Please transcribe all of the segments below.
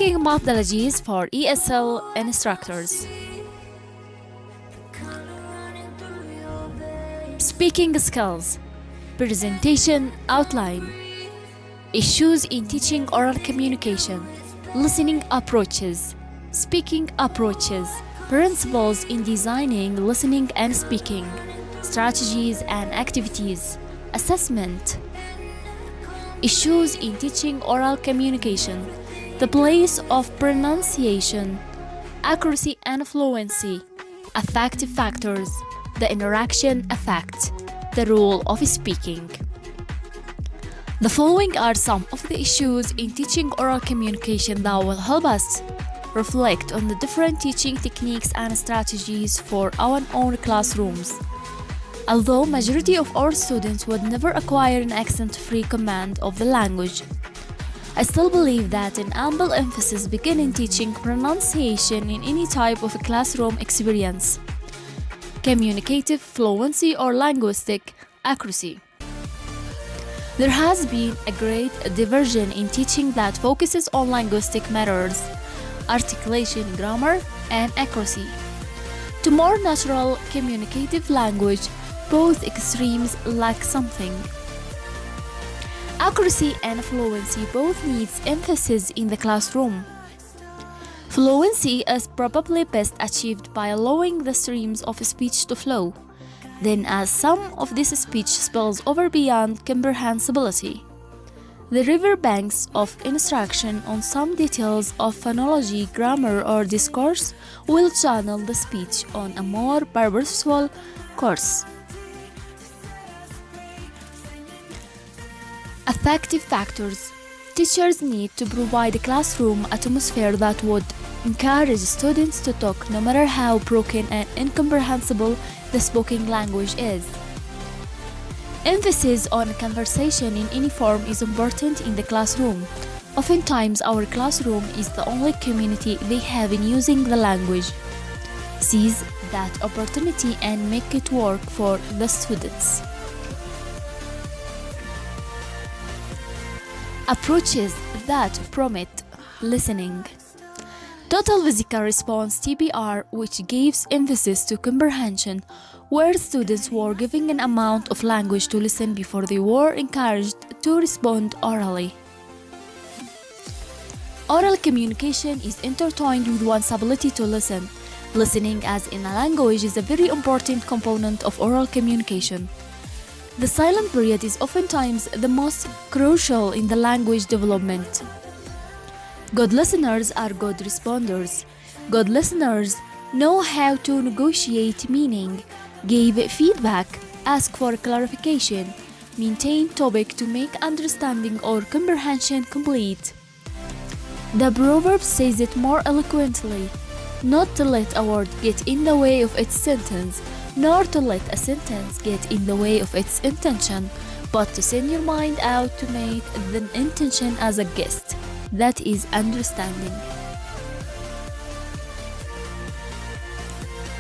Speaking methodologies for ESL instructors. Speaking skills, presentation outline, issues in teaching oral communication, listening approaches, speaking approaches, principles in designing listening and speaking, strategies and activities, assessment, issues in teaching oral communication, the place of pronunciation, accuracy and fluency, affective factors, the interaction effect, the role of speaking. The following are some of the issues in teaching oral communication that will help us reflect on the different teaching techniques and strategies for our own classrooms. Although majority of our students would never acquire an accent-free command of the language, I still believe that an ample emphasis begins in teaching pronunciation in any type of a classroom experience, communicative fluency or linguistic accuracy. There has been a great diversion in teaching that focuses on linguistic matters, articulation, grammar, and accuracy, to more natural communicative language. Both extremes lack something. Accuracy and fluency both needs emphasis in the classroom. Fluency is probably best achieved by allowing the streams of speech to flow, then as some of this speech spills over beyond comprehensibility, the riverbanks of instruction on some details of phonology, grammar, or discourse will channel the speech on a more purposeful course. Affective factors. Teachers need to provide a classroom atmosphere that would encourage students to talk no matter how broken and incomprehensible the spoken language is. Emphasis on conversation in any form is important in the classroom. Oftentimes, our classroom is the only community they have in using the language. Seize that opportunity and make it work for the students. Approaches that promote listening. Total physical response (TPR), which gives emphasis to comprehension, where students were given an amount of language to listen before they were encouraged to respond orally. Oral communication is intertwined with one's ability to listen. Listening as in a language is a very important component of oral communication. The silent period is oftentimes the most crucial in the language development. Good listeners are good responders. Good listeners know how to negotiate meaning, give feedback, ask for clarification, maintain topic to make understanding or comprehension complete. The proverb says it more eloquently: not to let a word get in the way of its sentence, nor to let a sentence get in the way of its intention, but to send your mind out to make the intention as a guest. That is understanding.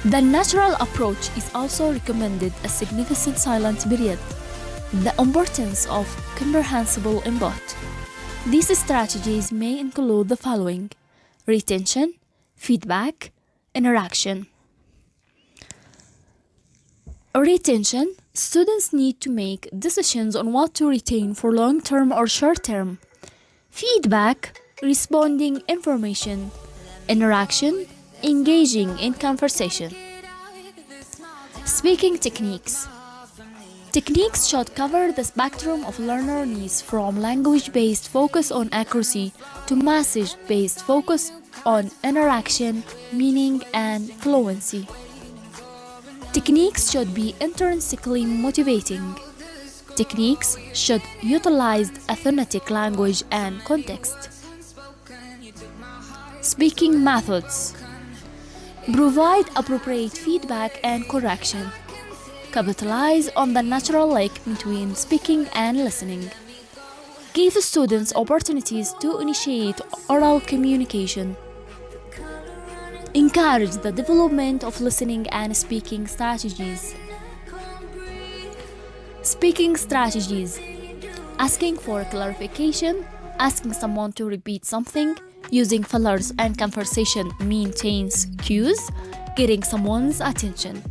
The natural approach is also recommended, a significant silent period. The importance of comprehensible input. These strategies may include the following: retention, feedback, interaction. Retention. Students need to make decisions on what to retain for long-term or short-term. Feedback. Responding information. Interaction. Engaging in conversation. Speaking techniques. Techniques should cover the spectrum of learner needs, from language-based focus on accuracy to message-based focus on interaction, meaning, and fluency. Techniques should be intrinsically motivating. Techniques should utilize authentic language and context. Speaking methods. Provide appropriate feedback and correction. Capitalize on the natural link between speaking and listening. Give students opportunities to initiate oral communication. Encourage the development of listening and speaking strategies. Speaking strategies. Asking for clarification, asking someone to repeat something, Using fillers and conversation maintains cues, getting someone's attention.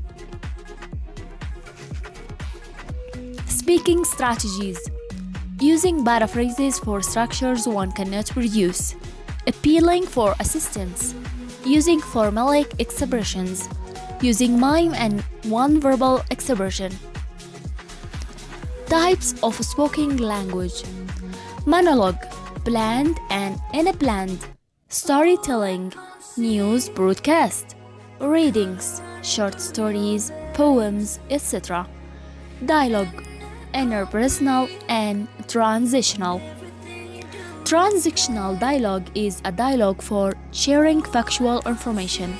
Speaking strategies. Using paraphrases for structures one cannot produce. Appealing for assistance. Using formalic expressions. Using mime and non-verbal expression. Types of spoken language. Monologue, planned and unplanned. Storytelling, news broadcast. Readings, short stories, poems, etc. Dialogue, interpersonal and transitional. Transactional dialogue is a dialogue for sharing factual information.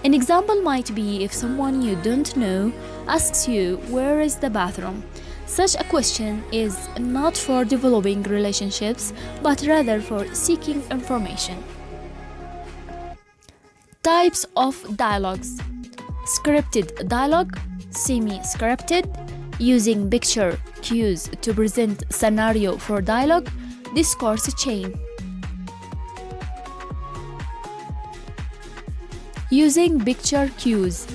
An example might be if someone you don't know asks you, "Where is the bathroom?" Such a question is not for developing relationships, but rather for seeking information. Types of dialogues. Scripted dialogue, semi-scripted, using picture cues to present scenario for dialogue, discourse chain. Using picture cues.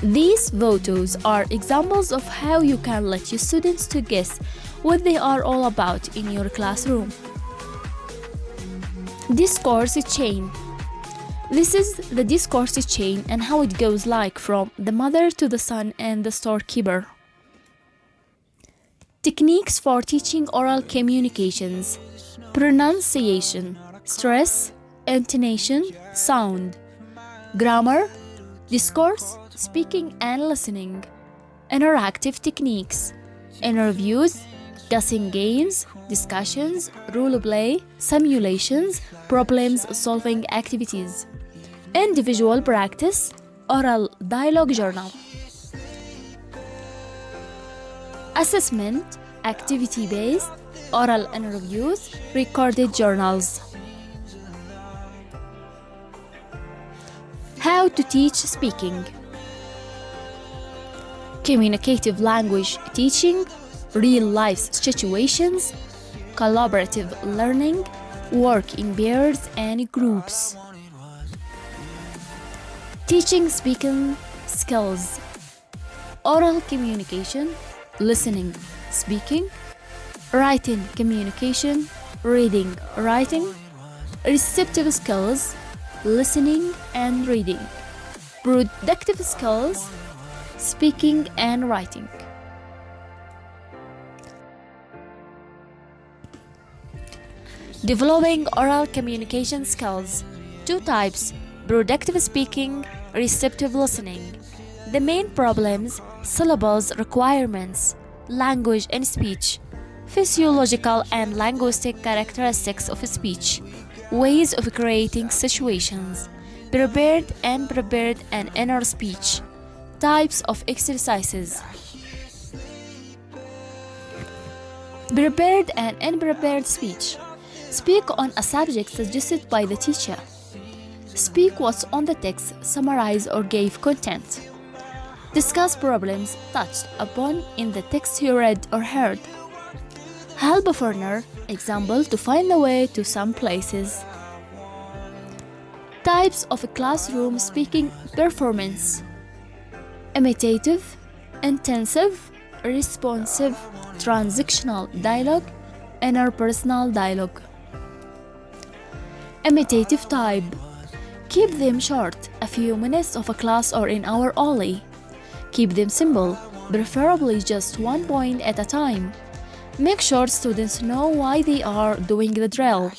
These photos are examples of how you can let your students to guess what they are all about in your classroom. Discourse chain. This is the discourse chain and how it goes like from the mother to the son and the storekeeper. Techniques for teaching oral communications. Pronunciation, stress, intonation, sound. Grammar, discourse, speaking and listening. Interactive techniques. Interviews, guessing games, discussions, role play, simulations, problem-solving activities. Individual practice, oral dialogue journal. Assessment, activity-based, oral interviews, recorded journals. How to teach speaking. Communicative language teaching, real-life situations, collaborative learning, work in pairs and groups. Teaching speaking skills. Oral communication, listening, speaking, writing communication, reading, writing, receptive skills, listening and reading, productive skills, speaking and writing. Developing oral communication skills. Two types: productive speaking, receptive listening. The main problems: syllabus requirements, language and speech, physiological and linguistic characteristics of speech, ways of creating situations, prepared and inner speech, types of exercises. Prepared and unprepared speech. Speak on a subject suggested by the teacher. Speak what's on the text, summarize or give content. Discuss problems touched upon in the text you read or heard. Help a foreigner, example, to find the way to some places. Types of classroom speaking performance. Imitative, intensive, responsive, transactional dialogue, interpersonal dialogue. Imitative type. Keep them short, a few minutes of a class or an hour only. Keep them simple, preferably just one point at a time. Make sure students know why they are doing the drill.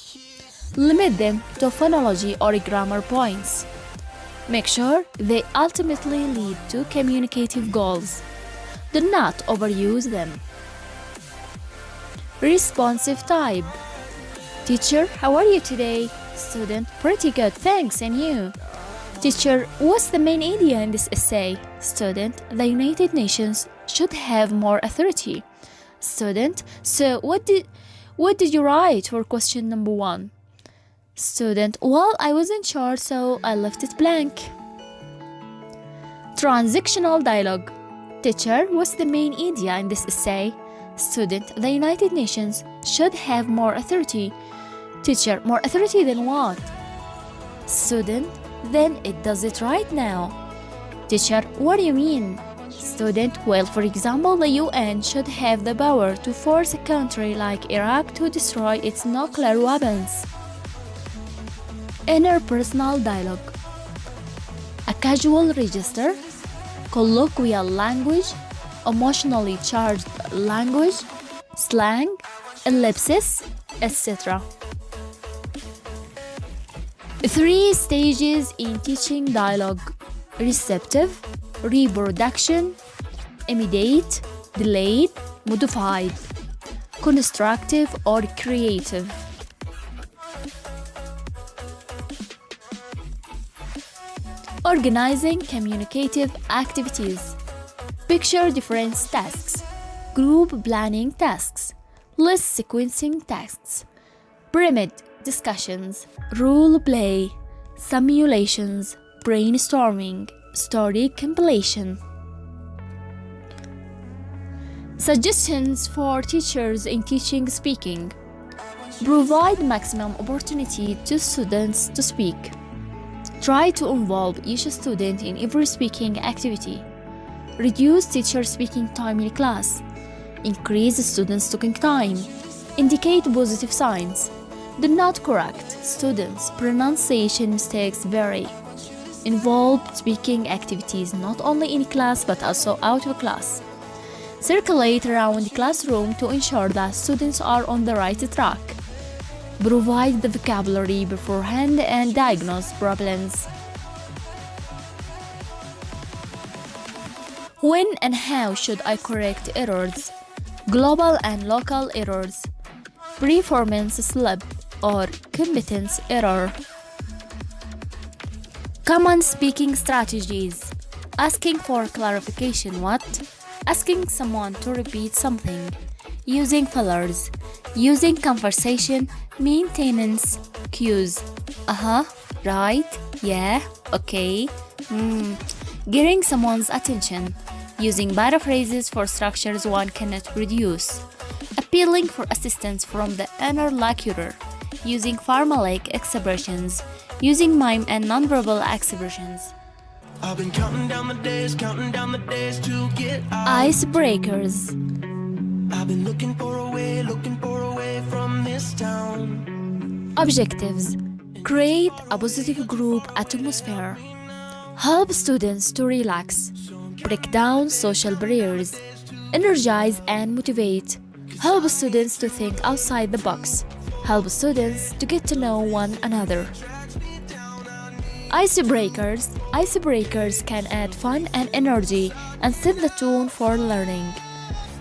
Limit them to phonology or grammar points. Make sure they ultimately lead to communicative goals. Do not overuse them. Responsive type. Teacher, how are you today? Student, pretty good, thanks, and you? Teacher, what's the main idea in this essay? Student, the United Nations should have more authority. Student, so what did you write for question number 1? Student, well, I wasn't sure, so I left it blank. Transactional dialogue. Teacher, what's the main idea in this essay? Student, the United Nations should have more authority Teacher, more authority than what? Student, then it does it right now. Teacher, what do you mean? Student, well, for example, the UN should have the power to force a country like Iraq to destroy its nuclear weapons. Interpersonal dialogue. A casual register, colloquial language, emotionally charged language, slang, ellipsis, etc. 3 stages in teaching dialogue: receptive, reproduction, immediate, delayed, modified, constructive or creative. Organizing communicative activities. Picture difference tasks, group planning tasks, list sequencing tasks, pyramid discussions, role play, simulations, brainstorming, story compilation. Suggestions for teachers in teaching speaking. Provide maximum opportunity to students to speak. Try to involve each student in every speaking activity. Reduce teacher speaking time in class. Increase students' talking time. Indicate positive signs. Do not correct students' pronunciation mistakes vary. Involve speaking activities not only in class but also out of class. Circulate around the classroom to ensure that students are on the right track. Provide the vocabulary beforehand and diagnose problems. When and how should I correct errors? Global and local errors, performance slip or competence error. Common speaking strategies. Asking for clarification what? Asking someone to repeat something. Using fillers. Using conversation maintenance cues. Right, yeah, okay, Getting someone's attention. Using paraphrases for structures one cannot produce. Appealing for assistance from the interlocutor. Using formulaic expressions. Using mime and nonverbal expressions. I've been counting down the days to get out. Icebreakers. I've been looking for a way from this town. Objectives. Create a positive group atmosphere. Help students to relax. Break down social barriers. Energize and motivate. Help students to think outside the box. Help students to get to know one another. Icebreakers. Icebreakers can add fun and energy and set the tone for learning.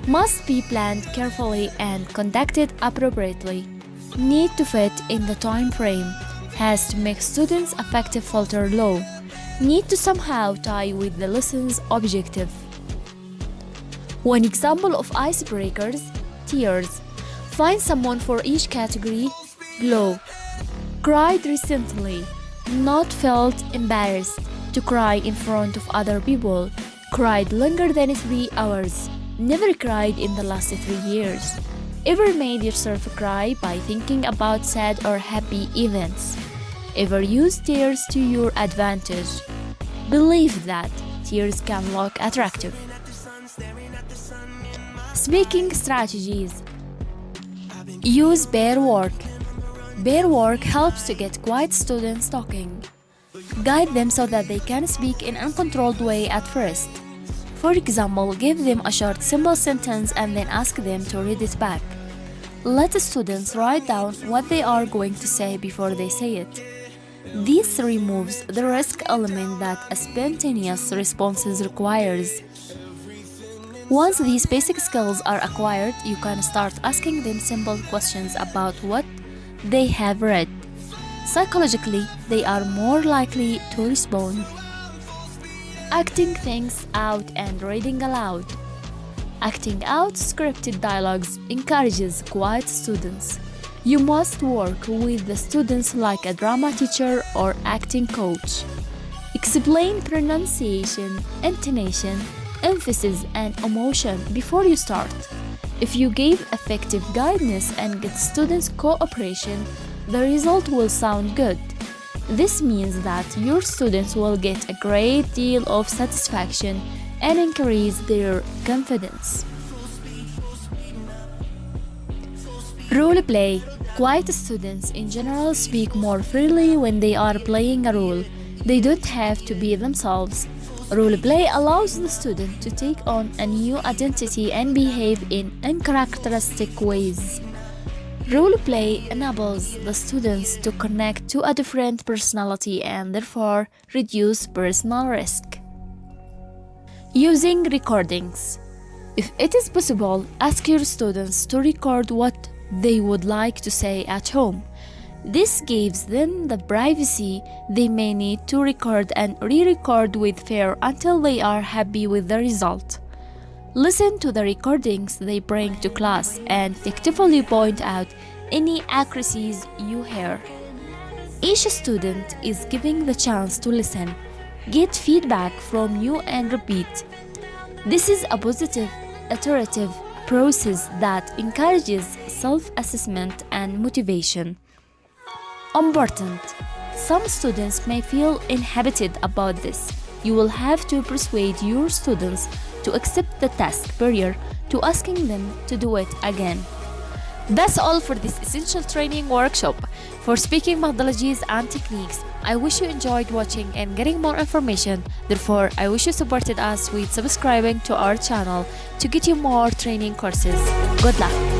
Must be planned carefully and conducted appropriately. Need to fit in the time frame. Has to make students' effective filter low. Need to somehow tie with the lesson's objective. One example of icebreakers: tears. Find someone for each category below. Cried recently. Not felt embarrassed to cry in front of other people. Cried longer than 3 hours. Never cried in the last 3 years. Ever made yourself cry by thinking about sad or happy events? Ever use tears to your advantage? Believe that tears can look attractive. Speaking strategies. Use pair work. Pair work helps to get quiet students talking. Guide them so that they can speak in an uncontrolled way at first. For example, give them a short simple sentence and then ask them to read it back. Let the students write down what they are going to say before they say it. This removes the risk element that a spontaneous response requires. Once these basic skills are acquired, you can start asking them simple questions about what they have read. Psychologically, they are more likely to respond. Acting things out and reading aloud. Acting out scripted dialogues encourages quiet students. You must work with the students like a drama teacher or acting coach. Explain pronunciation, intonation, emphasis, and emotion before you start. If you give effective guidance and get students' cooperation, the result will sound good. This means that your students will get a great deal of satisfaction and increase their confidence. Role play. Quiet students in general speak more freely when they are playing a role. They don't have to be themselves. Role play allows the student to take on a new identity and behave in uncharacteristic ways. Role play enables the students to connect to a different personality and therefore reduce personal risk. Using recordings. If it is possible, ask your students to record what they would like to say at home. This gives them the privacy they may need to record and re-record with fear until they are happy with the result. Listen to the recordings they bring to class and effectively point out any accuracies you hear. Each student is given the chance to listen, get feedback from you and repeat. This is a positive, iterative process that encourages self-assessment and motivation. Important. Some students may feel inhibited about this. You will have to persuade your students to accept the task prior to asking them to do it again. That's all for this essential training workshop for speaking methodologies and techniques. I wish you enjoyed watching and getting more information. Therefore, I wish you supported us with subscribing to our channel to get you more training courses. Good luck!